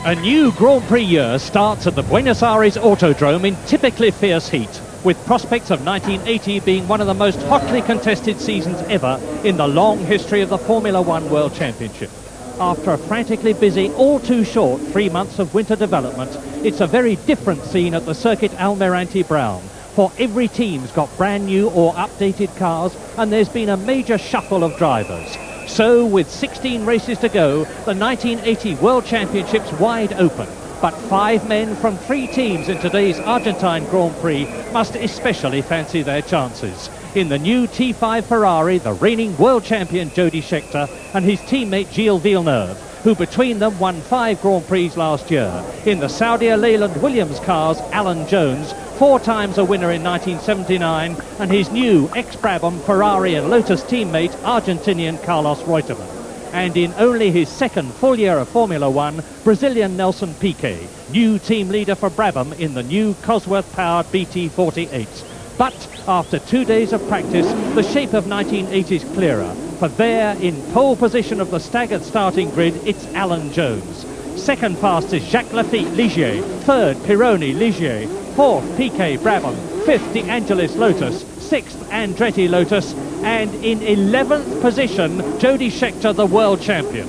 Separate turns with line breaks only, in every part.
A new Grand Prix year starts at the Buenos Aires Autódromo in typically fierce heat, with prospects of 1980 being one of the most hotly contested seasons ever in the long history of the Formula One World Championship. After a frantically busy, all too short 3 months of winter development, it's a very different scene at the Circuit Almirante Brown, for every team's got brand new or updated cars, and there's been a major shuffle of drivers. So, with 16 races to go, the 1980 World Championship's wide open. But 5 men from 3 teams in today's Argentine Grand Prix must especially fancy their chances. In the new T5 Ferrari, the reigning world champion Jody Scheckter and his teammate Gilles Villeneuve, who between them won 5 Grand Prix last year. In the Saudi Leyland Williams cars, Alan Jones, 4 times a winner in 1979, and his new ex-Brabham, Ferrari and Lotus teammate, Argentinian Carlos Reutemann. And in only his second full year of Formula One, Brazilian Nelson Piquet, new team leader for Brabham in the new Cosworth-powered BT48s. But after 2 days of practice, the shape of 1980's clearer. For there, in pole position of the staggered starting grid, it's Alan Jones. Second fastest, Jacques Lafitte, Ligier. Third, Pironi, Ligier. Fourth, Piquet, Brabham. Fifth, De Angelis, Lotus. Sixth, Andretti, Lotus. And in 11th position, Jody Scheckter, the world champion.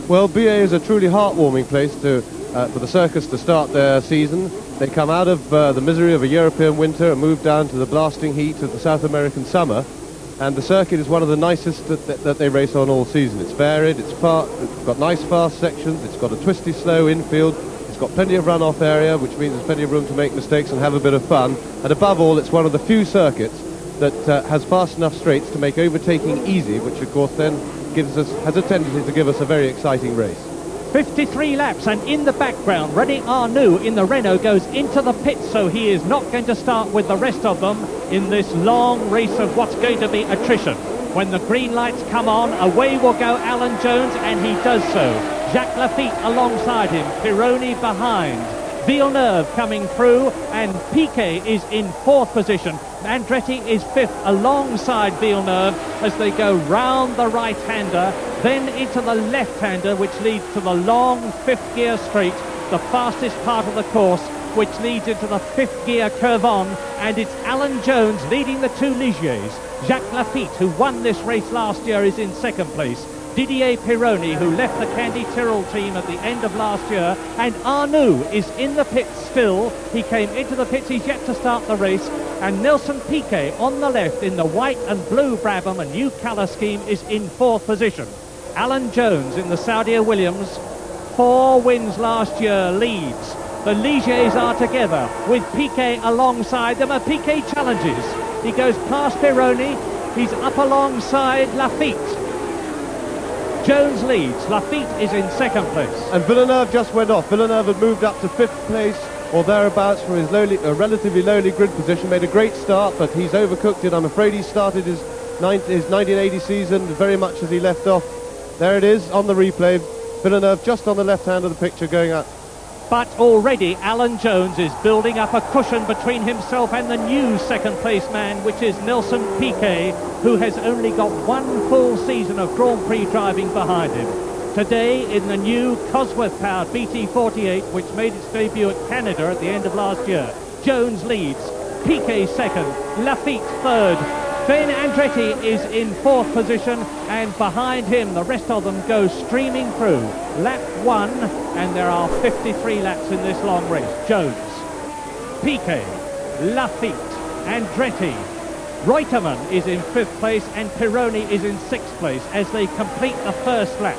Well, BA is a truly heartwarming place for the circus to start their season. They come out of the misery of a European winter and move down to the blasting heat of the South American summer. And the circuit is one of the nicest that they race on all season. It's varied, it's got nice fast sections, it's got a twisty slow infield, it's got plenty of runoff area, which means there's plenty of room to make mistakes and have a bit of fun. And above all, it's one of the few circuits that has fast enough straights to make overtaking easy, which of course then has a tendency to give us a very exciting race.
53 laps, and in the background, René Arnoux in the Renault goes into the pits, so he is not going to start with the rest of them in this long race of what's going to be attrition. When the green lights come on, away will go Alan Jones, and he does so. Jacques Lafitte alongside him, Pironi behind. Villeneuve coming through, and Piquet is in 4th position. Andretti is 5th alongside Villeneuve as they go round the right-hander, then into the left-hander, which leads to the long 5th gear straight, the fastest part of the course, which leads into the 5th gear curve on, and it's Alan Jones leading the 2 Ligiers. Jacques Lafitte, who won this race last year, is in 2nd place. Didier Pironi, who left the Candy Tyrrell team at the end of last year, and Arnoux is in the pits still. He came into the pits, he's yet to start the race, and Nelson Piquet on the left in the white and blue Brabham, a new colour scheme, is in 4th position. Alan Jones in the Saudi Williams, 4 wins last year, leads. The Ligiers are together with Piquet alongside them, and Piquet challenges. He goes past Pironi, he's up alongside Lafitte. Jones leads, Lafitte is in 2nd place.
And Villeneuve just went off. Villeneuve had moved up to 5th place or thereabouts for his relatively lowly grid position, made a great start, but he's overcooked it. I'm afraid he started his 1980 season very much as he left off. There it is on the replay. Villeneuve just on the left hand of the picture going up.
But already Alan Jones is building up a cushion between himself and the new 2nd place man, which is Nelson Piquet, who has only got 1 full season of Grand Prix driving behind him. Today in the new Cosworth-powered BT48, which made its debut at Canada at the end of last year. Jones leads, Piquet 2nd, Lafitte 3rd. Then Andretti is in 4th position, and behind him the rest of them go streaming through. Lap 1, and there are 53 laps in this long race. Jones, Piquet, Lafitte, Andretti. Reutemann is in 5th place, and Pironi is in 6th place as they complete the first lap.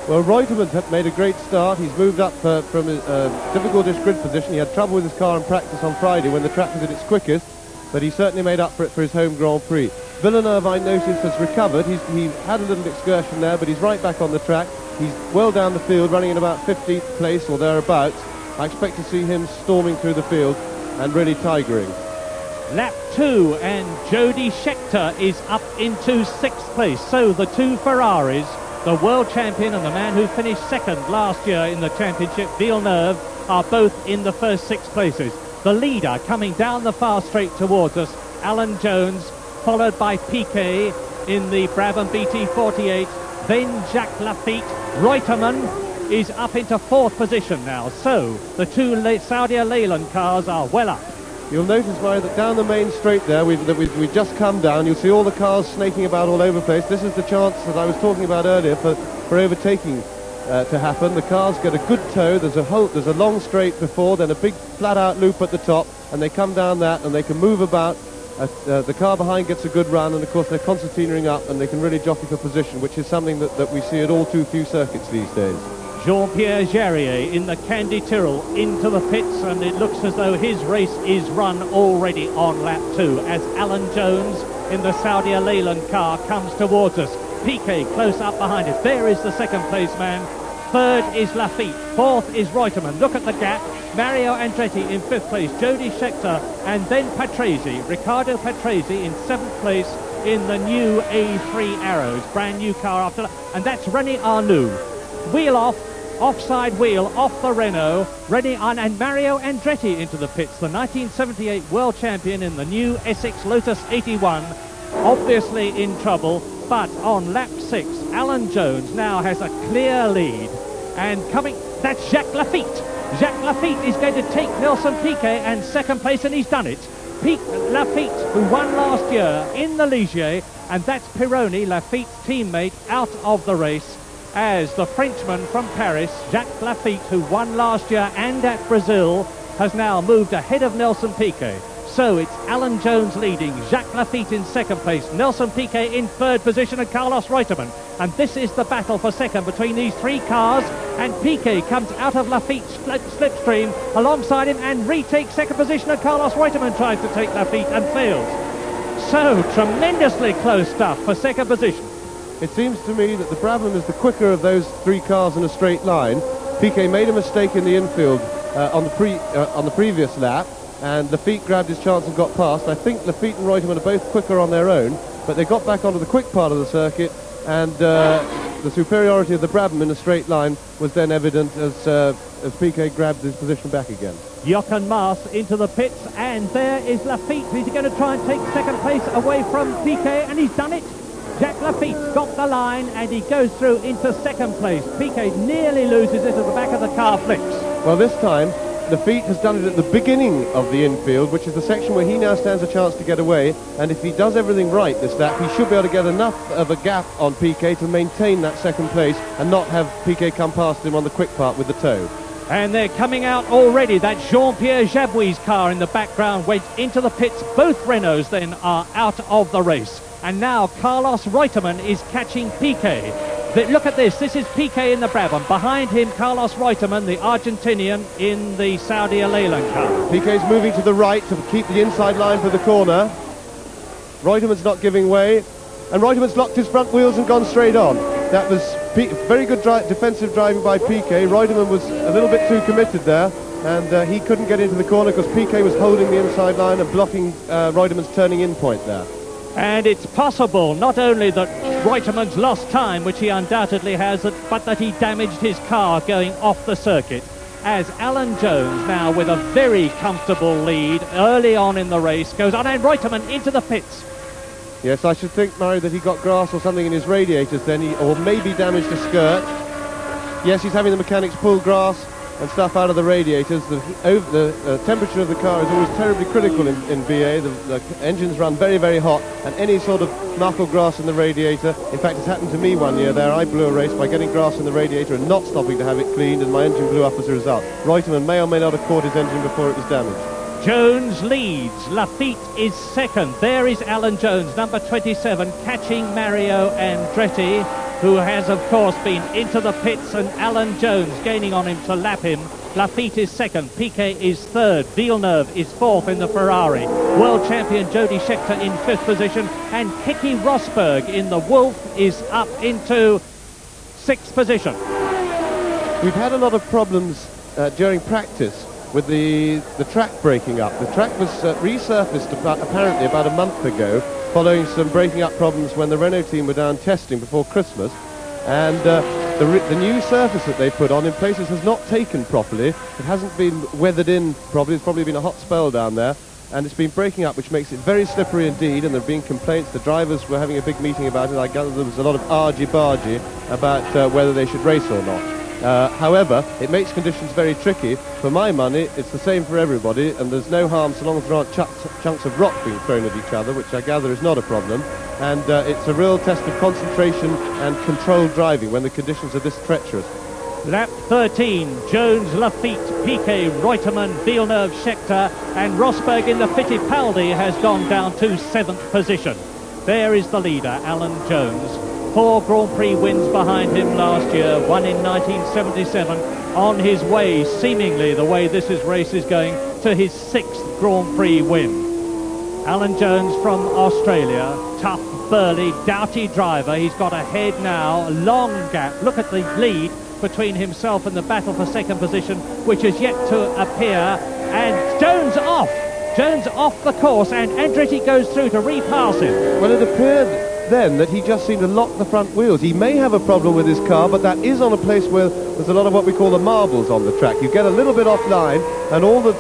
Well, Reutemann made a great start. He's moved up from a difficult-ish grid position. He had trouble with his car in practice on Friday when the track was at its quickest, but he certainly made up for it for his home Grand Prix. Villeneuve, I noticed, has recovered. He had a little excursion there, but he's right back on the track. He's well down the field, running in about 15th place or thereabouts. I expect to see him storming through the field and really tigering.
Lap 2, and Jody Scheckter is up into 6th place. So the 2 Ferraris, the world champion and the man who finished 2nd last year in the championship, Villeneuve, are both in the first 6 places. The leader coming down the fast straight towards us, Alan Jones, followed by Piquet in the Brabham BT48, then Jacques Lafitte, Reutemann, is up into 4th position now. So the two Saudi Leyland cars are well up.
You'll notice, Murray, that down the main straight there, we've just come down. You'll see all the cars snaking about all over the place. This is the chance that I was talking about earlier for overtaking to happen. The cars get a good tow. There's a long straight before, then a big flat-out loop at the top, and they come down that, and they can move about. The car behind gets a good run, and of course they're concertinaing up, and they can really jockey for position, which is something that we see at all too few circuits these days.
Jean-Pierre Jarier in the Candy Tyrrell into the pits, and it looks as though his race is run already on lap 2 as Alan Jones in the Saudi Leyland car comes towards us. Piquet close up behind it. There is the second place man. 3rd is Lafitte. 4th is Reutemann. Look at the gap. Mario Andretti in 5th place. Jody Scheckter and then Patrese. Riccardo Patrese in 7th place in the new A3 Arrows. Brand new car after that. And that's René Arnoux. Wheel off. Offside wheel off the Renault. René Arnoux and Mario Andretti into the pits. The 1978 world champion in the new Essex Lotus 81. Obviously in trouble. But on lap 6, Alan Jones now has a clear lead. And coming, that's Jacques Lafitte. Jacques Lafitte is going to take Nelson Piquet and 2nd place, and he's done it. Lafitte, who won last year in the Ligier, and that's Pironi, Lafitte's teammate, out of the race, as the Frenchman from Paris, Jacques Lafitte, who won last year and at Brazil, has now moved ahead of Nelson Piquet. So it's Alan Jones leading, Jacques Lafitte in 2nd place, Nelson Piquet in 3rd position, and Carlos Reutemann. And this is the battle for 2nd between these 3 cars, and Piquet comes out of Lafitte's slipstream alongside him and retakes 2nd position, and Carlos Reutemann tries to take Lafitte and fails. So tremendously close stuff for 2nd position.
It seems to me that the Brabham is the quicker of those 3 cars in a straight line. Piquet made a mistake in the infield on the previous lap, and Lafitte grabbed his chance and got past. I think Lafitte and Reutemann are both quicker on their own, but they got back onto the quick part of the circuit, and the superiority of the Brabham in a straight line was then evident as Piquet grabbed his position back again.
Jochen Maas into the pits, and there is Lafitte. He's going to try and take 2nd place away from Piquet, and he's done it. Jacques Lafitte's got the line, and he goes through into 2nd place. Piquet nearly loses it as the back of the car flips.
Well, this time Lafitte has done it at the beginning of the infield, which is the section where he now stands a chance to get away, and if he does everything right this lap, he should be able to get enough of a gap on Piquet to maintain that 2nd place and not have Piquet come past him on the quick part with the tow.
And they're coming out already. That Jean-Pierre Jabouille's car in the background went into the pits. Both Renaults then are out of the race. And now Carlos Reutemann is catching Piquet. Look at this. This is Piquet in the Brabham. Behind him, Carlos Reutemann, the Argentinian, in the Saudi Leyland car.
Piquet's moving to the right to keep the inside line for the corner. Reutemann's not giving way. And Reutemann's locked his front wheels and gone straight on. That was very good defensive driving by Piquet. Reutemann was a little bit too committed there, and he couldn't get into the corner because Piquet was holding the inside line and blocking Reutemann's turning in point there.
And it's possible not only that Reutemann's lost time, which he undoubtedly has, but that he damaged his car going off the circuit, as Alan Jones now with a very comfortable lead early on in the race goes on, and Reutemann into the pits.
Yes, I should think, Murray, that he got grass or something in his radiators then, or maybe damaged a skirt. Yes, he's having the mechanics pull grass and stuff out of the radiators. The temperature of the car is always terribly critical in VA. The engines run very, very hot, and any sort of muck or grass in the radiator, in fact it's happened to me one year there. I blew a race by getting grass in the radiator and not stopping to have it cleaned, and my engine blew up as a result. Reutemann may or may not have caught his engine before it was damaged.
Jones leads. Lafitte is 2nd. There is Alan Jones, number 27, catching Mario Andretti, who has, of course, been into the pits, and Alan Jones gaining on him to lap him. Lafitte is 2nd. Piquet is 3rd. Villeneuve is 4th in the Ferrari. World champion Jody Scheckter in 5th position, and Keke Rosberg in the Wolf is up into 6th position.
We've had a lot of problems during practice with the track breaking up. The track was resurfaced apparently about a month ago, following some breaking up problems when the Renault team were down testing before Christmas, and the new surface that they put on in places has not taken properly. It hasn't been weathered in properly. It's probably been a hot spell down there, and it's been breaking up, which makes it very slippery indeed, and there have been complaints. The drivers were having a big meeting about it. I gather there was a lot of argy-bargy about whether they should race or not. However, it makes conditions very tricky. For my money, it's the same for everybody, and there's no harm so long as there aren't chunks of rock being thrown at each other, which I gather is not a problem. And it's a real test of concentration and controlled driving when the conditions are this treacherous.
Lap 13, Jones, Lafitte, Piquet, Reutemann, Villeneuve, Scheckter and Rosberg in the Fittipaldi has gone down to 7th position. There is the leader, Alan Jones. 4 Grand Prix wins behind him last year, one in 1977, on his way, seemingly the way this race is going, to his 6th Grand Prix win. Alan Jones from Australia, tough, burly, doughty driver. He's got ahead now, a long gap. Look at the lead between himself and the battle for 2nd position, which has yet to appear. And Jones off the course, and Andretti goes through to repass him.
Well, it appeared then that he just seemed to lock the front wheels. He may have a problem with his car, but that is on a place where there's a lot of what we call the marbles on the track. You get a little bit offline, and all the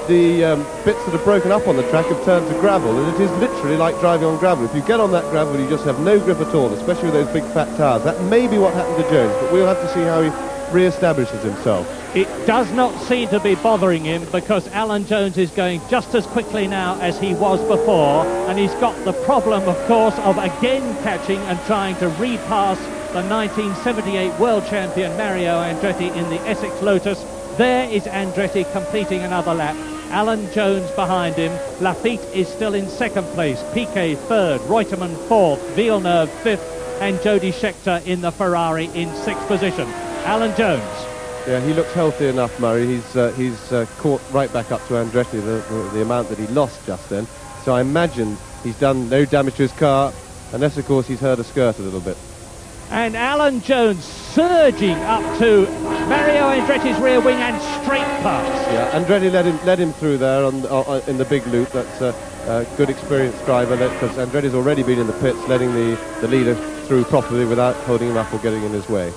bits that are broken up on the track have turned to gravel, and it is literally like driving on gravel. If you get on that gravel, you just have no grip at all, especially with those big fat tires. That may be what happened to Jones, but we'll have to see how he re-establishes himself.
It does not seem to be bothering him, because Alan Jones is going just as quickly now as he was before, and he's got the problem, of course, of again catching and trying to repass the 1978 world champion Mario Andretti in the Essex Lotus. There is Andretti completing another lap. Alan Jones behind him. Lafitte is still in 2nd place. Piquet 3rd, Reutemann 4th, Villeneuve 5th, and Jody Scheckter in the Ferrari in 6th position. Alan Jones.
Yeah, he looks healthy enough, Murray. He's caught right back up to Andretti, the amount that he lost just then. So I imagine he's done no damage to his car, unless, of course, he's hurt a skirt a little bit.
And Alan Jones surging up to Mario Andretti's rear wing and straight past.
Yeah, Andretti led him through there in the big loop. That's a good experienced driver, because Andretti's already been in the pits, letting the leader through properly without holding him up or getting in his way.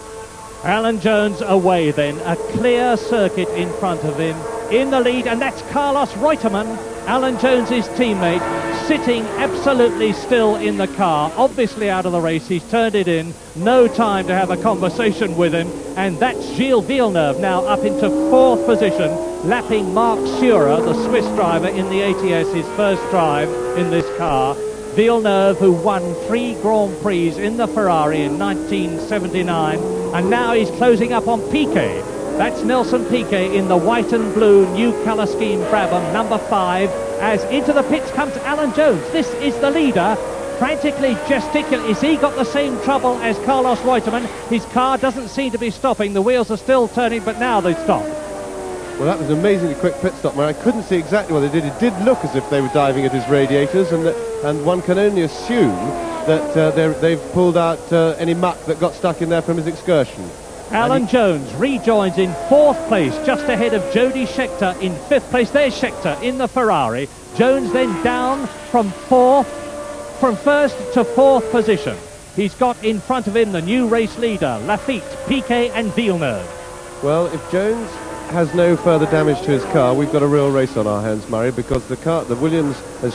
Alan Jones away then, a clear circuit in front of him, in the lead, and that's Carlos Reutemann, Alan Jones's teammate, sitting absolutely still in the car, obviously out of the race. He's turned it in, no time to have a conversation with him, and that's Gilles Villeneuve now up into 4th position, lapping Marc Surer, the Swiss driver in the ATS, his first drive in this car. Villeneuve, who won 3 Grand Prix in the Ferrari in 1979, and now he's closing up on Piquet. That's Nelson Piquet in the white and blue new colour scheme Brabham, number 5, as into the pits comes Alan Jones. This is the leader, frantically gesticulating. Has he got the same trouble as Carlos Reutemann? His car doesn't seem to be stopping. The wheels are still turning, but now they stop.
Well, that was an amazingly quick pit stop, where I couldn't see exactly what they did. It did look as if they were diving at his radiators, and one can only assume that they've pulled out any muck that got stuck in there from his excursion.
Alan Jones rejoins in 4th place, just ahead of Jody Scheckter in 5th place. There's Scheckter in the Ferrari. Jones then down from 1st to 4th position. He's got in front of him the new race leader, Lafitte, Piquet and Villeneuve.
Well, if Jones has no further damage to his car, we've got a real race on our hands, Murray, because the Williams is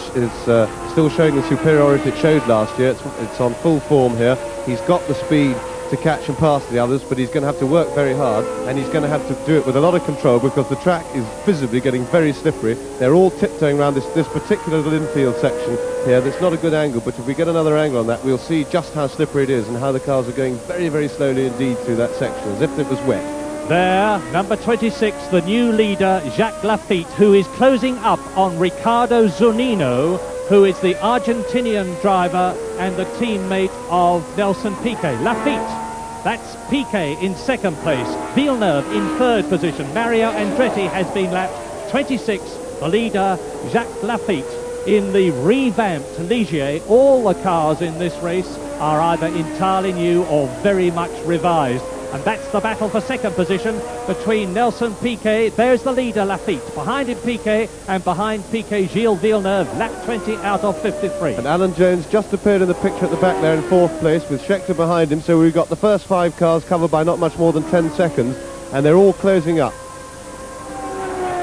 still showing the superiority it showed last year. It's on full form here. He's got the speed to catch and pass the others, but he's going to have to work very hard, and he's going to have to do it with a lot of control, because the track is visibly getting very slippery. They're all tiptoeing around this particular little infield section here. That's not a good angle, but if we get another angle on that, we'll see just how slippery it is and how the cars are going very, very slowly indeed through that section, as if it was wet.
There, number 26, the new leader, Jacques Lafitte, who is closing up on Riccardo Zunino, who is the Argentinian driver and the teammate of Nelson Piquet. Lafitte, that's Piquet in 2nd place. Villeneuve in 3rd position. Mario Andretti has been lapped 26th. The leader, Jacques Lafitte, in the revamped Ligier. All the cars in this race are either entirely new or very much revised. And that's the battle for 2nd position between Nelson Piquet. There's the leader, Lafitte. Behind him, Piquet, and behind Piquet, Gilles Villeneuve, lap 20 out of 53.
And Alan Jones just appeared in the picture at the back there in 4th place, with Scheckter behind him. So we've got the first 5 cars covered by not much more than 10 seconds, and they're all closing up.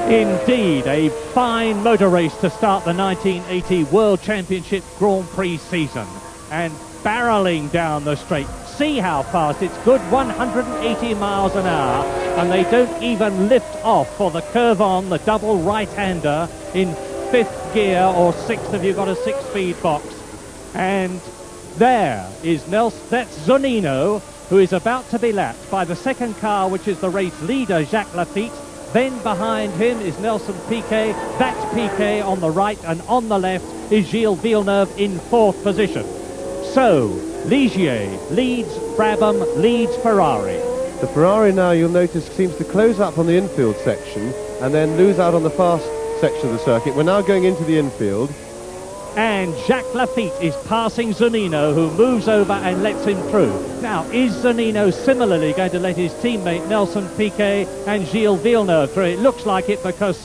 Indeed, a fine motor race to start the 1980 World Championship Grand Prix season. And barreling down the straight, see how fast. It's good 180 miles an hour, and they don't even lift off for the curve on, the double right-hander in 5th gear or 6th if you've got a 6-speed box. And there is Nelson, that's Zunino, who is about to be lapped by the second car, which is the race leader, Jacques Lafitte. Then behind him is Nelson Piquet. That's Piquet on the right, and on the left is Gilles Villeneuve in 4th position. So, Ligier leads Brabham, leads Ferrari.
The Ferrari now, you'll notice, seems to close up on the infield section and then lose out on the fast section of the circuit. We're now going into the infield.
And Jacques Lafitte is passing Zunino, who moves over and lets him through. Now, is Zunino similarly going to let his teammate Nelson Piquet and Gilles Villeneuve through? It looks like it because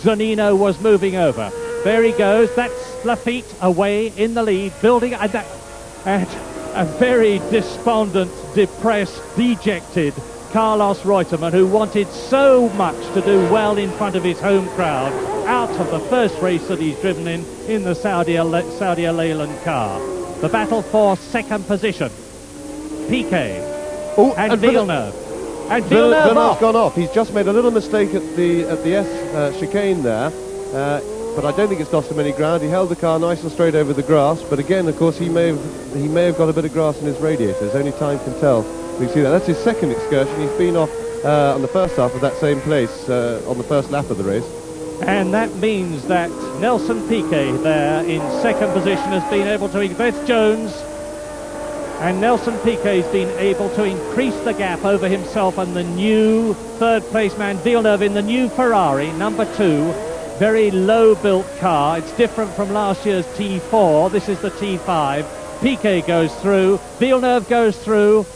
Zunino was moving over. There he goes. That's Lafitte away in the lead, building and a very despondent, depressed, dejected Carlos Reutemann, who wanted so much to do well in front of his home crowd, out of the first race that he's driven in the Saudi Leyland car. The battle for second position. Piquet and Villeneuve. And
Villeneuve's gone off. He's just made a little mistake at the S chicane there, but I don't think it's lost him any ground. He held the car nice and straight over the grass, but again, of course, he may have got a bit of grass in his radiators. Only time can tell. We see that. That's his second excursion. He's been off on the first half of that same place on the first lap of the race.
And that means that Nelson Piquet there in second position has been able to, that's Jones, and Nelson Piquet's been able to increase the gap over himself and the new third place man Villeneuve in the new Ferrari, number 2. Very low built car. It's different from last year's T4. This is the T5. Piquet goes through, Villeneuve goes through,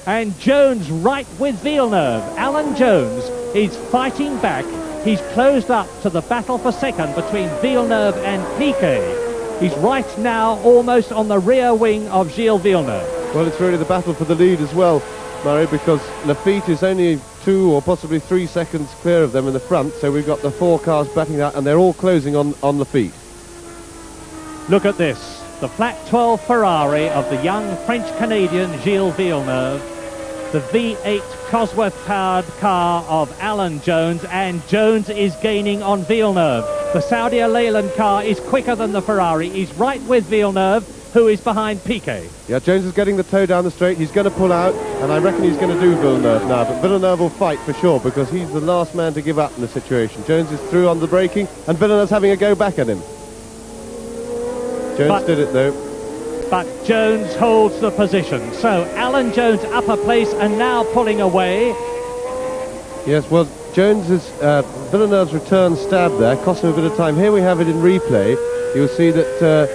and Jones right with Villeneuve. Alan Jones is fighting back. He's closed up to the battle for second between Villeneuve and Piquet. He's right now almost on the rear wing of Gilles Villeneuve.
Well, it's really the battle for the lead as well, Murray, because Lafitte is only 2 or possibly 3 seconds clear of them in the front, so we've got the 4 cars batting out, and they're all closing on Lafitte.
Look at this. The flat 12 Ferrari of the young French-Canadian Gilles Villeneuve. The V8 Cosworth-powered car of Alan Jones, and Jones is gaining on Villeneuve. The Saudi Leyland car is quicker than the Ferrari. He's right with Villeneuve, who is behind Piquet.
Yeah, Jones is getting the toe down the straight. He's going to pull out, and I reckon he's going to do Villeneuve now. But Villeneuve will fight for sure, because he's the last man to give up in the situation. Jones is through on the braking, and Villeneuve's having a go back at him. Jones did it, though.
But Jones holds the position. So Alan Jones upper place and now pulling away.
Yes, well, Villeneuve's return stab there cost him a bit of time. Here we have it in replay. You'll see that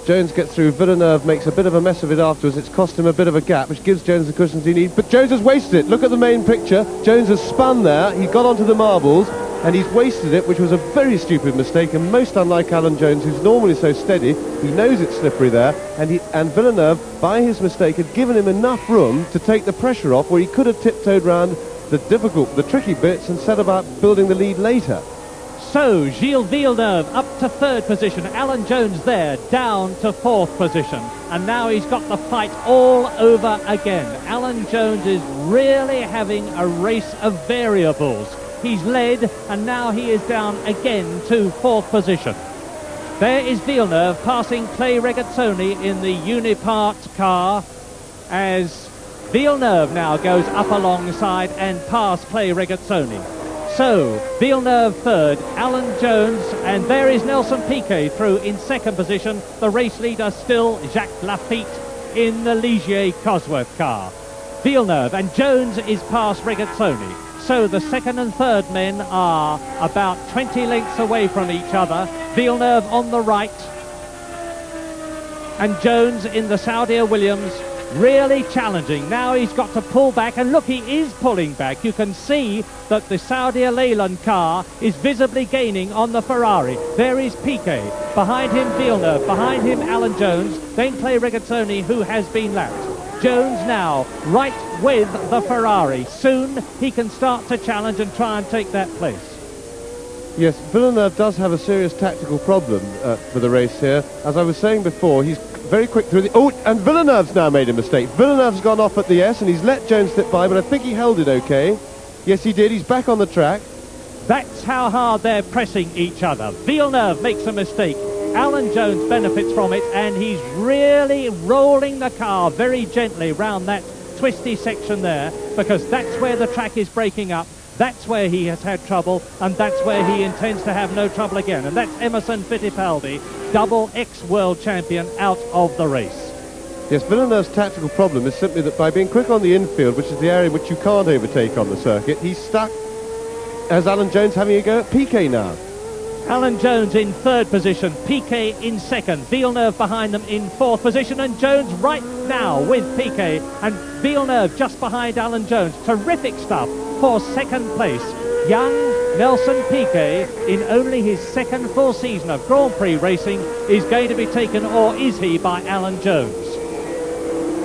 Jones gets through. Villeneuve makes a bit of a mess of it afterwards. It's cost him a bit of a gap, which gives Jones the cushions he needs. But Jones has wasted it. Look at the main picture. Jones has spun there. He got onto the marbles, and he's wasted it, which was a very stupid mistake, and most unlike Alan Jones, who's normally so steady. He knows it's slippery there, and Villeneuve, by his mistake, had given him enough room to take the pressure off, where he could have tiptoed round the tricky bits and set about building the lead later.
So Gilles Villeneuve up to third position, Alan Jones there down to fourth position, and now he's got the fight all over again. Alan Jones is really having a race of variables. He's led, and now he is down again to fourth position. There is Villeneuve passing Clay Regazzoni in the Unipart car, as Villeneuve now goes up alongside and past Clay Regazzoni. So Villeneuve third, Alan Jones, and there is Nelson Piquet through in second position. The race leader still Jacques Lafitte in the Ligier Cosworth car. Villeneuve and Jones is past Regazzoni. So the second and third men are about 20 lengths away from each other. Villeneuve on the right, and Jones in the Saudia Williams really challenging. Now he's got to pull back, and look, he is pulling back. You can see that the Saudia Leyland car is visibly gaining on the Ferrari. There is Piquet, behind him Villeneuve, behind him Alan Jones, then Clay Regazzoni, who has been lapped. Jones now right with the Ferrari. Soon he can start to challenge and try and take that place.
Yes, Villeneuve does have a serious tactical problem for the race here. As I was saying before, he's very quick through the... Oh, and Villeneuve's now made a mistake. Villeneuve's gone off at the S, and he's let Jones slip by, but I think he held it okay. Yes, he did. He's back on the track.
That's how hard they're pressing each other. Villeneuve makes a mistake. Alan Jones benefits from it, and he's really rolling the car very gently round that twisty section there, because that's where the track is breaking up. That's where he has had trouble, and that's where he intends to have no trouble again. And that's Emerson Fittipaldi, double ex-world champion, out of the race.
Yes, Villeneuve's tactical problem is simply that by being quick on the infield, which is the area which you can't overtake on the circuit, he's stuck. As Alan Jones having a go at Piquet now.
Alan Jones in third position, Piquet in second, Villeneuve behind them in fourth position, and Jones right now with Piquet, and Villeneuve just behind Alan Jones. Terrific stuff for second place. Young Nelson Piquet, in only his second full season of Grand Prix racing, is going to be taken, or is he, by Alan Jones.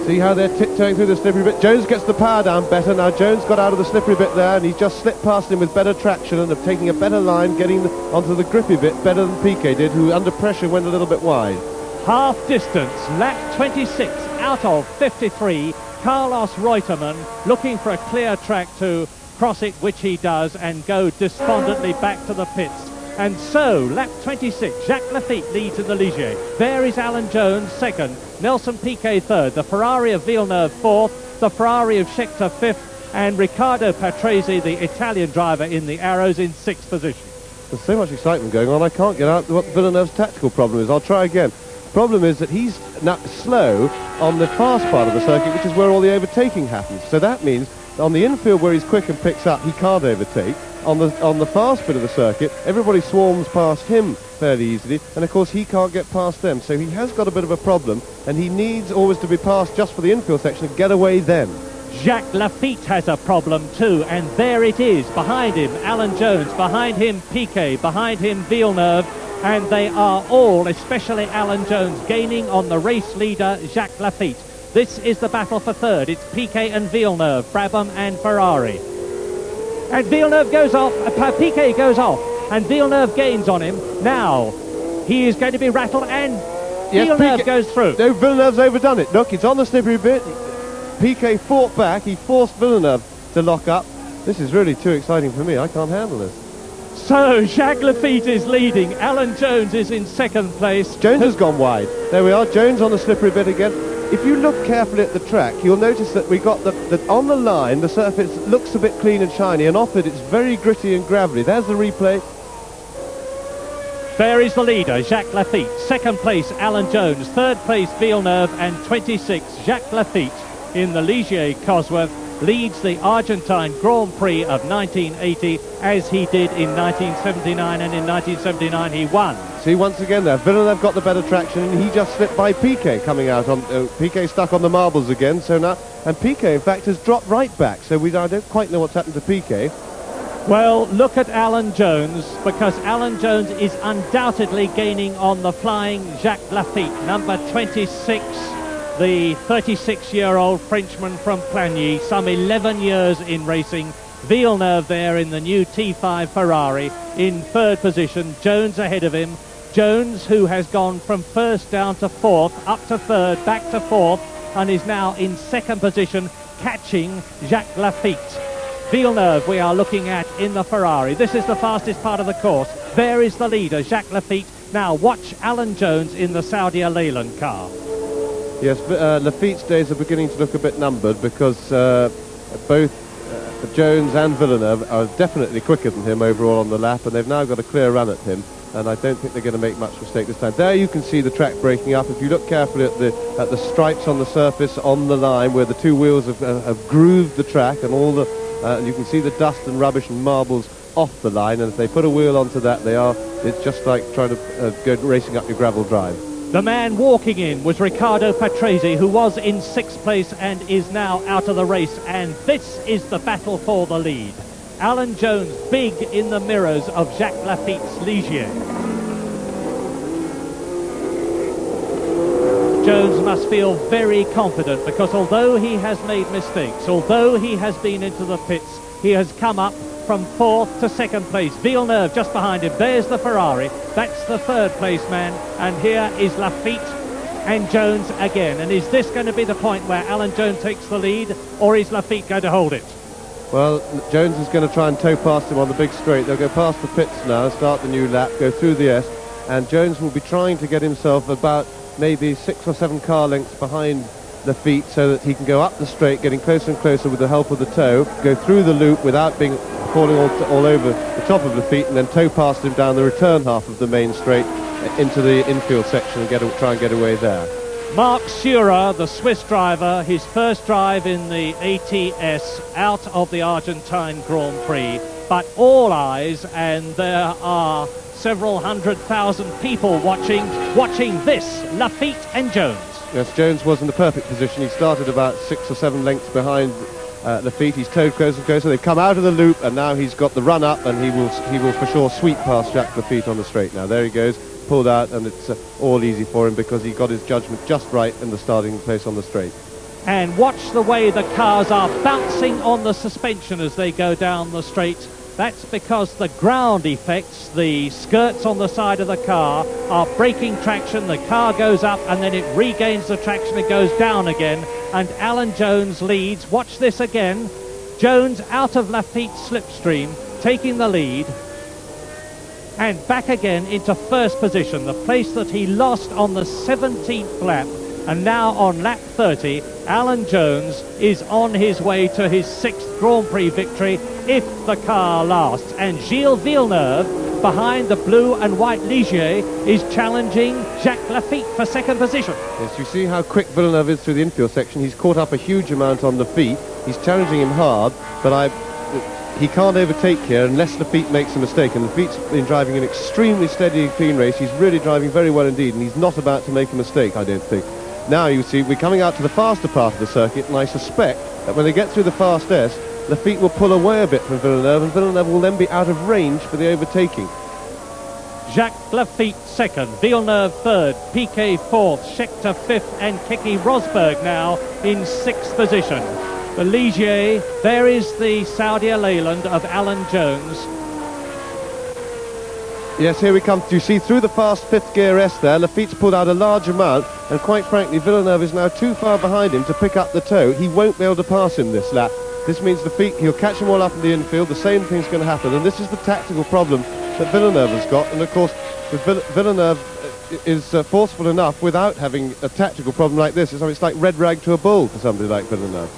See how they're tiptoeing through the slippery bit. Jones gets the power down better. Now Jones got out of the slippery bit there, and he's just slipped past him with better traction and taking a better line, getting onto the grippy bit better than Piquet did, who under pressure went a little bit wide.
Half distance, lap 26 out of 53. Carlos Reutemann looking for a clear track to cross it, which he does, and go despondently back to the pits. And so, lap 26, Jacques Lafitte leads in the Ligier. There is Alan Jones second, Nelson Piquet third, the Ferrari of Villeneuve fourth, the Ferrari of Scheckter fifth, and Riccardo Patrese, the Italian driver in the Arrows, in sixth position.
There's so much excitement going on, I can't get out what Villeneuve's tactical problem is. I'll try again. Problem is that he's now slow on the fast part of the circuit, which is where all the overtaking happens. So that means on the infield where he's quick and picks up, he can't overtake. On the fast bit of the circuit, everybody swarms past him fairly easily, and of course he can't get past them. So he has got a bit of a problem, and he needs always to be passed just for the infield section and get away then.
Jacques Lafitte has a problem too, and there it is. Behind him, Alan Jones. Behind him, Piquet. Behind him, Villeneuve. And they are all, especially Alan Jones, gaining on the race leader, Jacques Lafitte. This is the battle for third. It's Piquet and Villeneuve, Brabham and Ferrari. And Villeneuve goes off, Piquet goes off, and Villeneuve gains on him. Now, he is going to be rattled, and yes, Villeneuve
Piquet
goes through.
No, Villeneuve's overdone it. Look, it's on the slippery bit. Piquet fought back. He forced Villeneuve to lock up. This is really too exciting for me. I can't handle this.
So, Jacques Lafitte is leading. Alan Jones is in second place.
Jones has gone wide. There we are, Jones on the slippery bit again. If you look carefully at the track, you'll notice that we got that on the line, the surface looks a bit clean and shiny, and off it, it's very gritty and gravelly. There's the replay.
There is the leader, Jacques Lafitte. Second place, Alan Jones. Third place, Villeneuve. And 26, Jacques Lafitte in the Ligier Cosworth leads the Argentine Grand Prix of 1980, as he did in 1979, and in 1979 he won.
See, once again there, Villeneuve got the better traction, and he just slipped by Piquet coming out on... Piquet stuck on the marbles again, so now... And Piquet, in fact, has dropped right back, so I don't quite know what's happened to Piquet.
Well, look at Alan Jones, because Alan Jones is undoubtedly gaining on the flying Jacques Lafitte, number 26, the 36-year-old Frenchman from Plagny, some 11 years in racing. Villeneuve there in the new T5 Ferrari in third position, Jones ahead of him. Jones, who has gone from first down to fourth, up to third, back to fourth, and is now in second position, catching Jacques Lafitte. Villeneuve we are looking at in the Ferrari. This is the fastest part of the course. There is the leader, Jacques Lafitte. Now watch Alan Jones in the Saudia Leyland car.
Yes, Lafitte's days are beginning to look a bit numbered, because both Jones and Villeneuve are definitely quicker than him overall on the lap, and they've now got a clear run at him, and I don't think they're going to make much mistake this time. There you can see the track breaking up. If you look carefully at the stripes on the surface on the line where the two wheels have grooved the track, and all the you can see the dust and rubbish and marbles off the line, and if they put a wheel onto that, it's just like trying to go racing up your gravel drive.
The man walking in was Riccardo Patrese, who was in sixth place and is now out of the race. And this is the battle for the lead. Alan Jones big in the mirrors of Jacques Lafitte's Ligier. Jones must feel very confident, because although he has made mistakes, although he has been into the pits, he has come up from fourth to second place. Villeneuve just behind him. There's the Ferrari. That's the third place man. And here is Lafitte and Jones again. And is this going to be the point where Alan Jones takes the lead, or is Lafitte going to hold it?
Well, Jones is going to try and tow past him on the big straight. They'll go past the pits now, start the new lap, go through the S, and Jones will be trying to get himself about maybe 6 or 7 car lengths behind Lafitte so that he can go up the straight, getting closer and closer with the help of the tow, go through the loop without being falling all over the top of Lafitte, and then tow past him down the return half of the main straight into the infield section and try and get away there.
Marc Surer, the Swiss driver, his first drive in the ATS out of the Argentine Grand Prix. But all eyes, and there are several 100,000 people watching this, Lafitte and Jones.
Yes, Jones was in the perfect position. He started about 6 or 7 lengths behind Lafitte. He's towed closer and closer. They've come out of the loop, and now he's got the run up, and he will for sure sweep past Jacques Lafitte on the straight now. There he goes, pulled out, and it's all easy for him because he got his judgment just right in the starting place on the straight.
And watch the way the cars are bouncing on the suspension as they go down the straight. That's because the ground effects, the skirts on the side of the car, are breaking traction. The car goes up and then it regains the traction. It goes down again. And Alan Jones leads. Watch this again. Jones out of Lafitte's slipstream, taking the lead. And back again into first position, the place that he lost on the 17th lap. And now on lap 30, Alan Jones is on his way to his 6th Grand Prix victory if the car lasts. And Gilles Villeneuve, behind the blue and white Ligier, is challenging Jacques Lafitte for second position.
Yes, you see how quick Villeneuve is through the infield section. He's caught up a huge amount on Lafitte. He's challenging him hard, but he can't overtake here unless Lafitte makes a mistake. And Lafitte's been driving an extremely steady, clean race. He's really driving very well indeed, and he's not about to make a mistake, I don't think. Now you see we're coming out to the faster part of the circuit, and I suspect that when they get through the fast S, Lafitte will pull away a bit from Villeneuve, and Villeneuve will then be out of range for the overtaking.
Jacques Lafitte second, Villeneuve third, Piquet fourth, Scheckter fifth, and Keke Rosberg now in 6th position. The Ligier, there is the Saudi Leyland of Alan Jones.
Yes, here we come. You see through the fast 5th gear S there, Lafitte's pulled out a large amount, and quite frankly, Villeneuve is now too far behind him to pick up the tow. He won't be able to pass him this lap. This means Lafitte, he'll catch them all up in the infield. The same thing's going to happen, and this is the tactical problem that Villeneuve has got. And of course, Villeneuve is forceful enough without having a tactical problem like this. It's like red rag to a bull for somebody like Villeneuve.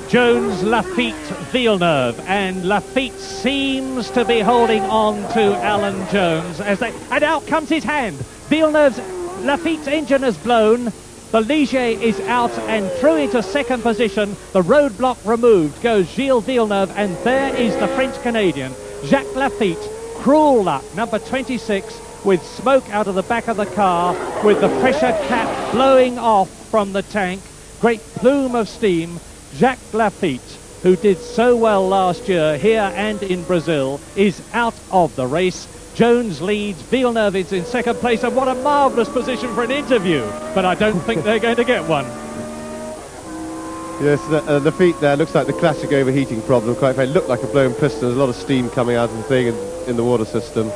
Jones, Lafitte, Villeneuve, and Lafitte seems to be holding on to Alan Jones and out comes his hand. Lafitte's engine has blown. The Ligier is out and through into second position. The roadblock removed goes Gilles Villeneuve, and there is the French-Canadian Jacques Lafitte. Cruel luck, number 26, with smoke out of the back of the car, with the pressure cap blowing off from the tank. Great plume of steam. Jacques Lafitte, who did so well last year here and in Brazil, is out of the race. Jones leads, Villeneuve is in second place, and what a marvellous position for an interview, but I don't think they're going to get one.
Yes, Lafitte there looks like the classic overheating problem. Quite frankly, looked like a blown piston. There's a lot of steam coming out of the thing in the water system.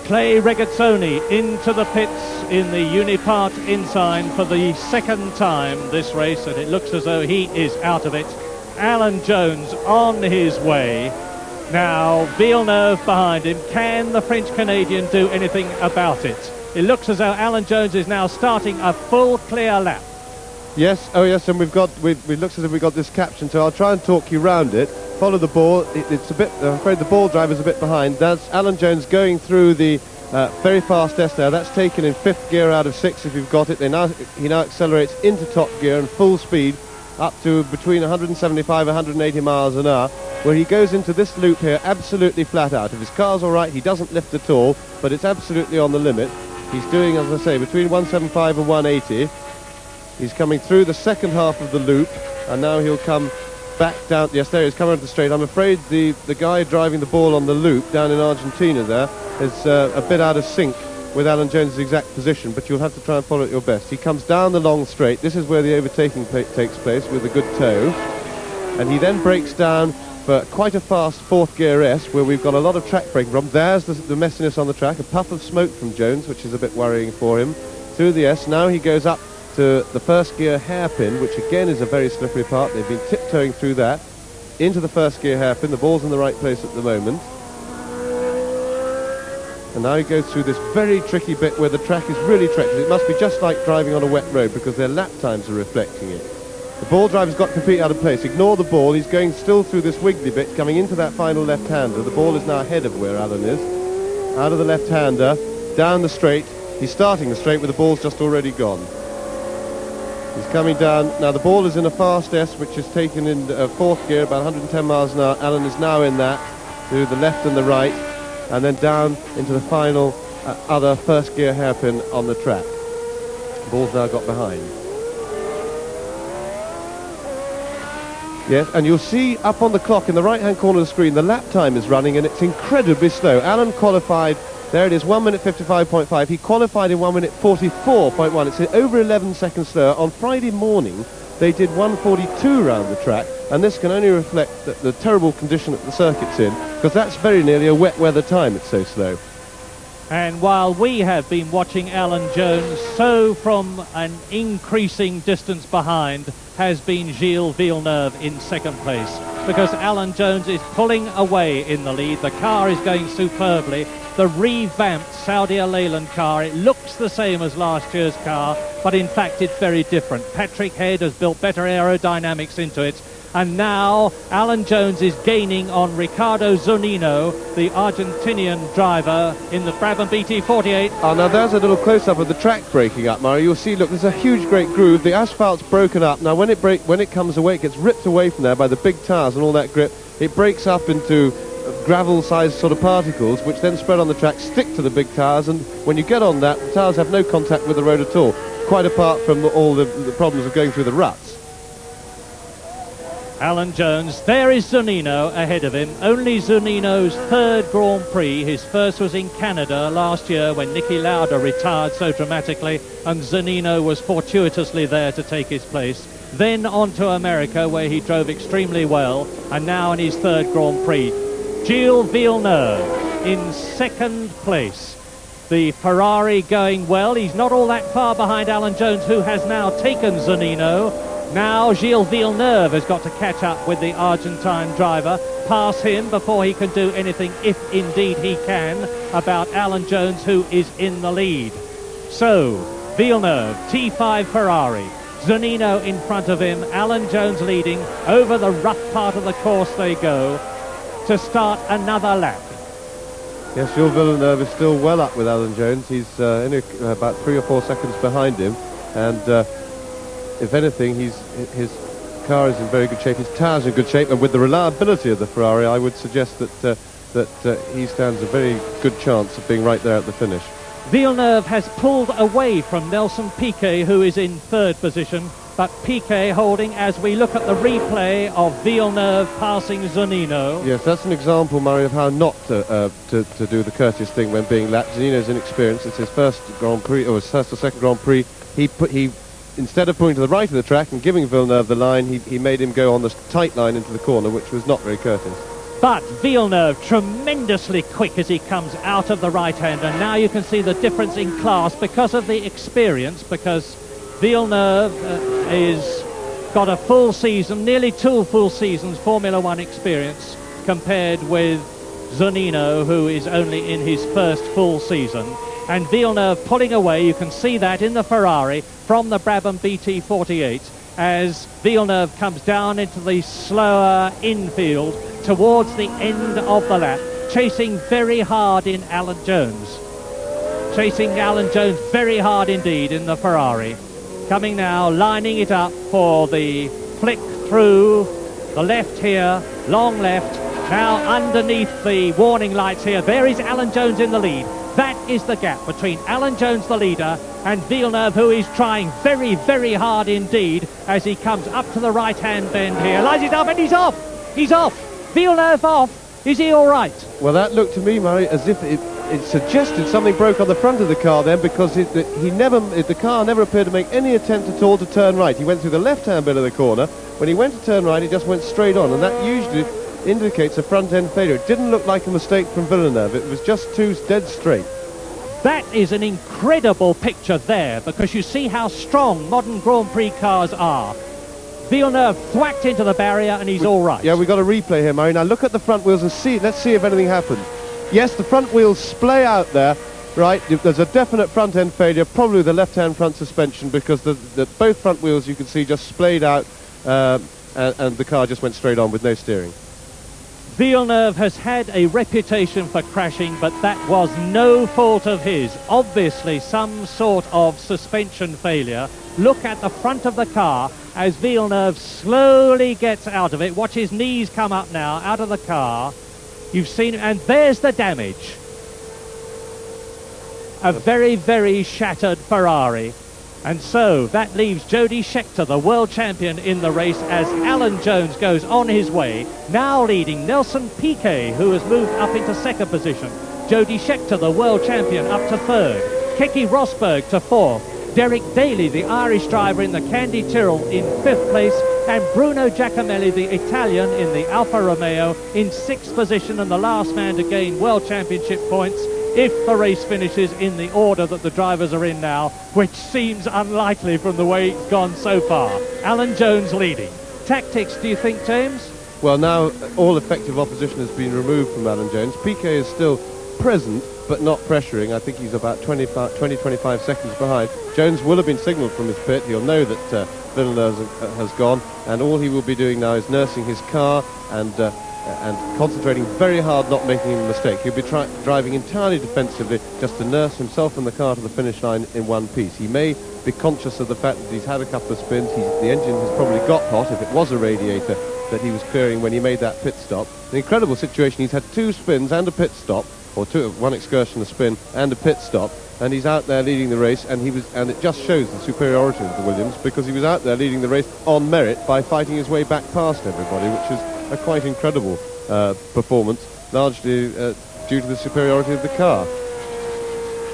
Clay Regazzoni into the pits in the Unipart Insign for the second time this race, and it looks as though he is out of it. Alan Jones on his way. Now Villeneuve behind him. Can the French-Canadian do anything about it? It looks as though Alan Jones is now starting a full clear lap.
Yes, oh yes, and it looks as if we've got this caption, so I'll try and talk you round it. Follow the ball. It's a bit, I'm afraid the ball driver's a bit behind. That's Alan Jones going through the very fast S there. That's taken in 5th gear out of 6 if you've got it. He now accelerates into top gear and full speed up to between 175 and 180 miles an hour, where he goes into this loop here absolutely flat out. If his car's all right, he doesn't lift at all, but it's absolutely on the limit. He's doing, as I say, between 175 and 180. He's coming through the second half of the loop, and now he'll come back down. Yes, there he is, coming up the straight. I'm afraid the guy driving the ball on the loop down in Argentina there is a bit out of sync with Alan Jones' exact position, but you'll have to try and follow it your best. He comes down the long straight. This is where the overtaking takes place with a good tow, and he then breaks down for quite a fast 4th gear S, where we've got a lot of track braking problems. There's the messiness on the track, a puff of smoke from Jones, which is a bit worrying for him. Through the S, now he goes up to the first gear hairpin, which again is a very slippery part. They've been tiptoeing through that into the first gear hairpin. The ball's in the right place at the moment. And now he goes through this very tricky bit where the track is really treacherous. It must be just like driving on a wet road because their lap times are reflecting it. The ball driver's got completely out of place. Ignore the ball. He's going still through this wiggly bit, coming into that final left-hander. The ball is now ahead of where Alan is. Out of the left-hander, down the straight. He's starting the straight where the ball's just already gone. He's coming down. Now the ball is in a fast S, which is taken in fourth gear, about 110 miles an hour. Alan is now in that, to the left and the right, and then down into the final other first gear hairpin on the track. The ball's now got behind. Yes, and you'll see up on the clock in the right-hand corner of the screen, the lap time is running, and it's incredibly slow. Alan qualified, there it is, 1 minute 55.5. He qualified in 1 minute 44.1. It's over 11 seconds slower. On Friday morning, they did 1:42 round the track, and this can only reflect the terrible condition that the circuit's in, because that's very nearly a wet weather time, it's so slow.
And while we have been watching Alan Jones, so from an increasing distance behind has been Gilles Villeneuve in second place, because Alan Jones is pulling away in the lead. The car is going superbly. The revamped Saudi Leyland car, it looks the same as last year's car, but in fact it's very different. Patrick Head has built better aerodynamics into it, and now Alan Jones is gaining on Riccardo Zunino, the Argentinian driver in the Brabham BT48.
Oh, now there's a little close-up of the track breaking up, Murray. You'll see, look, there's a huge, great groove. The asphalt's broken up. Now, when it comes away, it gets ripped away from there by the big tires and all that grip. It breaks up into gravel-sized sort of particles, which then spread on the track, stick to the big tires, and when you get on that, the tires have no contact with the road at all, quite apart from all the problems of going through the ruts.
Alan Jones, there is Zunino ahead of him. Only Zunino's third Grand Prix. His first was in Canada last year when Niki Lauda retired so dramatically, and Zunino was fortuitously there to take his place. Then on to America, where he drove extremely well, and now in his third Grand Prix. Gilles Villeneuve in second place. The Ferrari going well. He's not all that far behind Alan Jones, who has now taken Zunino. Now Gilles Villeneuve has got to catch up with the Argentine driver, pass him before he can do anything, if indeed he can, about Alan Jones, who is in the lead. So, Villeneuve, T5 Ferrari, Zunino in front of him, Alan Jones leading. Over the rough part of the course they go to start another lap.
Yes, Gilles Villeneuve is still well up with Alan Jones. He's only about 3 or 4 seconds behind him, and if anything, his car is in very good shape, his tyres are in good shape, and with the reliability of the Ferrari, I would suggest that he stands a very good chance of being right there at the finish.
Villeneuve has pulled away from Nelson Piquet, who is in third position, but Piquet holding as we look at the replay of Villeneuve passing Zunino.
Yes, that's an example, Murray, of how not to do the courteous thing when being lapped. Zunino's inexperienced. It's his first Grand Prix, or his first or second Grand Prix. He instead of pulling to the right of the track and giving Villeneuve the line, he made him go on the tight line into the corner, which was not very courteous.
But Villeneuve tremendously quick as he comes out of the right-hand, and now you can see the difference in class because of the experience, because Villeneuve is got a full season, nearly 2 full seasons Formula One experience, compared with Zunino, who is only in his first full season. And Villeneuve pulling away, you can see that in the Ferrari from the Brabham BT48 as Villeneuve comes down into the slower infield towards the end of the lap, chasing very hard in Alan Jones. Chasing Alan Jones very hard indeed in the Ferrari. Coming now, lining it up for the flick through the left here, long left. Now underneath the warning lights here, there is Alan Jones in the lead. That is the gap between Alan Jones, the leader, and Villeneuve, who is trying very, very hard indeed as he comes up to the right-hand bend here. Lines it up, and he's off! He's off! Villeneuve off! Is he all right?
Well, that looked to me, Murray, as if it suggested something broke on the front of the car then, because the car never appeared to make any attempt at all to turn right. He went through the left-hand bit of the corner. When he went to turn right, he just went straight on, and that usually indicates a front-end failure. It didn't look like a mistake from Villeneuve. It was just too dead straight.
That is an incredible picture there, because you see how strong modern Grand Prix cars are. Villeneuve thwacked into the barrier and he's all right.
Yeah, we've got a replay here, Murray. Now look at the front wheels and see. Let's see if anything happens. Yes, the front wheels splay out there. Right, there's a definite front end failure, probably the left-hand front suspension, because both front wheels you can see just splayed out, and the car just went straight on with no steering.
Villeneuve has had a reputation for crashing, but that was no fault of his. Obviously some sort of suspension failure. Look at the front of the car as Villeneuve slowly gets out of it. Watch his knees come up now out of the car. You've seen, and there's the damage. A very, very shattered Ferrari. And so that leaves Jody Scheckter, the world champion, in the race as Alan Jones goes on his way, now leading Nelson Piquet, who has moved up into second position. Jody Scheckter, the world champion, up to third. Keke Rosberg to fourth. Derek Daly, the Irish driver, in the Candy Tyrrell in fifth place, and Bruno Giacomelli, the Italian, in the Alfa Romeo in sixth position, and the last man to gain world championship points if the race finishes in the order that the drivers are in now, which seems unlikely from the way it's gone so far. Alan Jones leading. Tactics, do you think, James?
Well, now all effective opposition has been removed from Alan Jones. Piquet is still present, but not pressuring. I think he's about 20-25 seconds behind. Jones will have been signalled from his pit. He'll know that Villeneuve has gone, and all he will be doing now is nursing his car and concentrating very hard, not making a mistake. He'll be driving entirely defensively, just to nurse himself and the car to the finish line in one piece. He may be conscious of the fact that he's had a couple of spins. The engine has probably got hot, if it was a radiator that he was clearing when he made that pit stop. An incredible situation. He's had 2 spins and a pit stop, or one excursion, a spin, and a pit stop, and he's out there leading the race, and it just shows the superiority of the Williams, because he was out there leading the race on merit by fighting his way back past everybody, which is a quite incredible performance, largely due to the superiority of the car.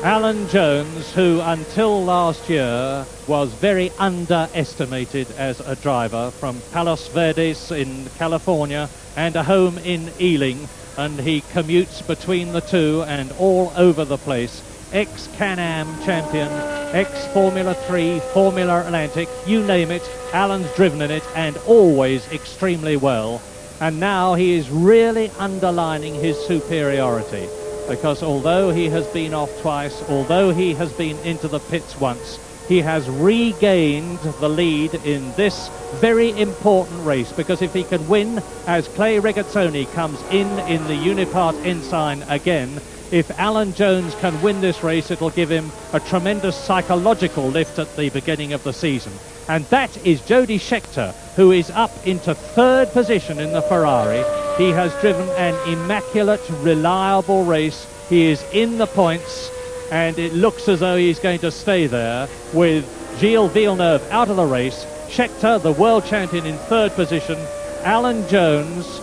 Alan Jones, who until last year was very underestimated as a driver, from Palos Verdes in California and a home in Ealing, and he commutes between the two and all over the place. Ex-Can-Am champion, ex-Formula 3, Formula Atlantic, you name it, Alan's driven in it, and always extremely well. And now he is really underlining his superiority, because although he has been off twice, although he has been into the pits once, he has regained the lead in this very important race, because if he can win as Clay Regazzoni comes in the Unipart Ensign again, if Alan Jones can win this race, it'll give him a tremendous psychological lift at the beginning of the season. And that is Jody Scheckter, who is up into third position in the Ferrari. He has driven an immaculate, reliable race. He is in the points, and it looks as though he's going to stay there, with Gilles Villeneuve out of the race. Scheckter, the world champion, in third position. Alan Jones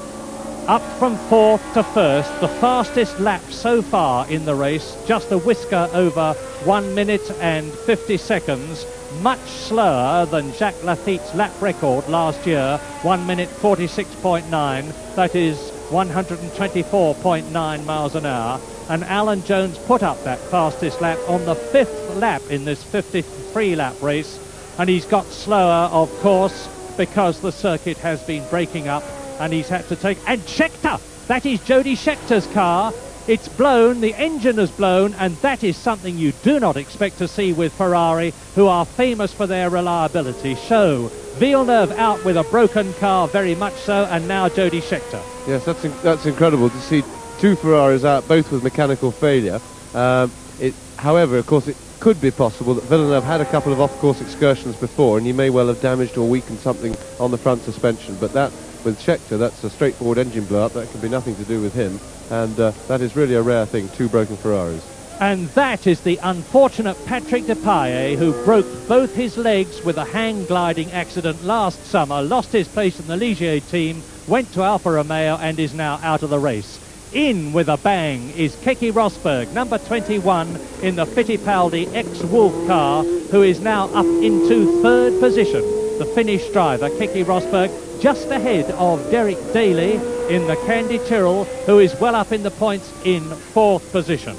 up from fourth to first, the fastest lap so far in the race, just a whisker over 1 minute and 50 seconds, much slower than Jacques Laffitte's lap record last year, 1 minute 46.9, that is 124.9 miles an hour. And Alan Jones put up that fastest lap on the 5th lap in this 53 lap race, and he's got slower, of course, because the circuit has been breaking up, and he's had to take... And Scheckter! That is Jody Scheckter's car. It's blown, the engine has blown, and that is something you do not expect to see with Ferrari, who are famous for their reliability. So, Villeneuve out with a broken car, very much so, and now Jody Scheckter.
Yes, that's incredible to see 2 Ferraris out, both with mechanical failure. However, of course, it could be possible that Villeneuve had a couple of off-course excursions before, and he may well have damaged or weakened something on the front suspension, but that, with Scheckter, that's a straightforward engine blow-up. That can be nothing to do with him, and that is really a rare thing, 2 broken Ferraris.
And that is the unfortunate Patrick Depailler, who broke both his legs with a hang gliding accident last summer, lost his place in the Ligier team, went to Alfa Romeo, and is now out of the race. In with a bang is Keke Rosberg, number 21 in the Fittipaldi ex-Wolf car, who is now up into third position. The Finnish driver, Keke Rosberg, just ahead of Derek Daly in the Candy Tyrrell, who is well up in the points in fourth position.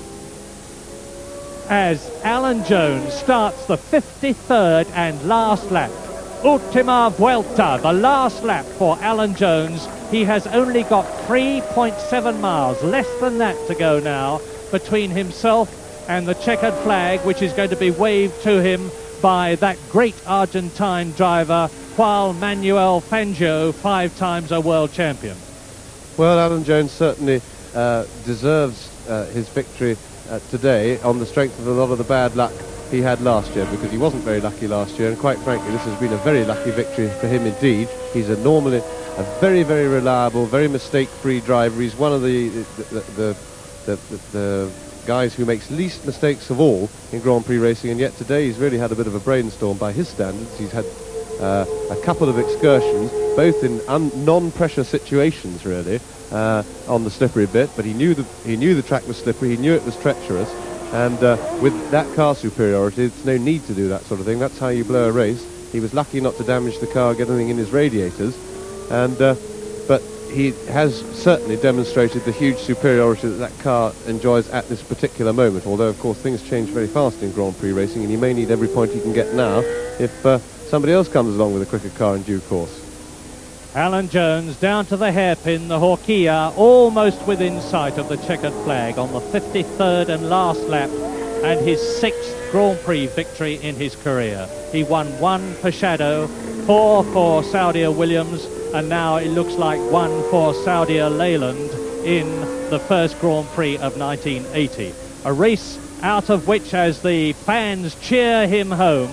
as Alan Jones starts the 53rd and last lap. Ultima Vuelta, the last lap for Alan Jones. He has only got 3.7 miles, less than that to go now, between himself and the checkered flag, which is going to be waved to him by that great Argentine driver, Juan Manuel Fangio, 5 times a world champion.
Well, Alan Jones certainly deserves his victory today on the strength of a lot of the bad luck he had last year, because he wasn't very lucky last year, and quite frankly this has been a very lucky victory for him indeed. He's normally a very, very reliable, very mistake-free driver. He's one of the guys who makes least mistakes of all in Grand Prix racing, and yet today he's really had a bit of a brainstorm by his standards. He's had a couple of excursions, both in non-pressure situations really, on the slippery bit, but he knew the track was slippery, he knew it was treacherous, and with that car superiority, there's no need to do that sort of thing. That's how you blow a race. He was lucky not to damage the car, get anything in his radiators, and but he has certainly demonstrated the huge superiority that car enjoys at this particular moment, although of course things change very fast in Grand Prix racing, and he may need every point he can get now if somebody else comes along with a quicker car in due course.
Alan Jones down to the hairpin, the Horquilla, almost within sight of the checkered flag on the 53rd and last lap, and his 6th Grand Prix victory in his career. He won 1 for Shadow, 4 for Saudia Williams, and now it looks like 1 for Saudia Leyland in the first Grand Prix of 1980. A race out of which, as the fans cheer him home,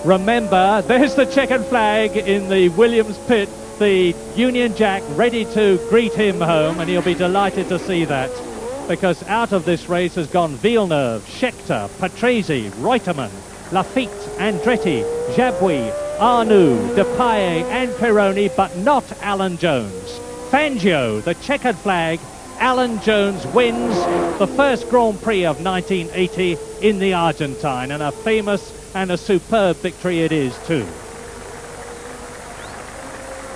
remember, there's the checkered flag in the Williams pit, the Union Jack ready to greet him home, and he'll be delighted to see that, because out of this race has gone Villeneuve, Scheckter, Patrese, Reutemann, Lafitte, Andretti, Jabouille, Arnoux, Depailler and Pironi, but not Alan Jones. Fangio, the checkered flag. Alan Jones wins the first Grand Prix of 1980 in the Argentine, and a famous and a superb victory it is too.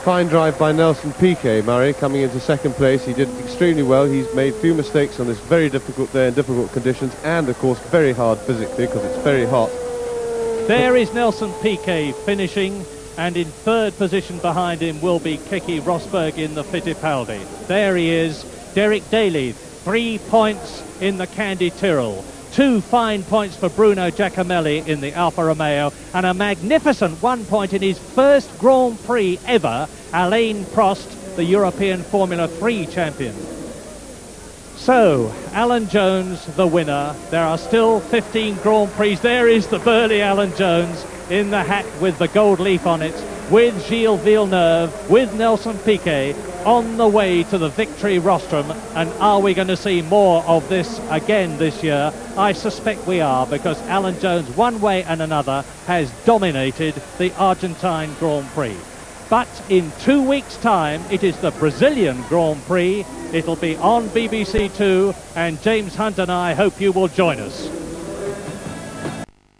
Fine drive by Nelson Piquet, Murray, coming into second place. He did extremely well. He's made few mistakes on this very difficult day in difficult conditions, and of course very hard physically because it's very hot.
There is Nelson Piquet finishing, and in third position behind him will be Keke Rosberg in the Fittipaldi. There he is, Derek Daly, 3 points in the Candy Tyrrell. 2 fine points for Bruno Giacomelli in the Alfa Romeo, and a magnificent 1 point in his first Grand Prix ever, Alain Prost, the European Formula 3 champion. So, Alan Jones, the winner. There are still 15 Grand Prix. There is the burly Alan Jones in the hat with the gold leaf on it, with Gilles Villeneuve, with Nelson Piquet, on the way to the victory rostrum. And are we going to see more of this again this year? I suspect we are, because Alan Jones, one way and another, has dominated the Argentine Grand Prix. But in 2 weeks' time, it is the Brazilian Grand Prix. It'll be on BBC Two, and James Hunt and I hope you will join us.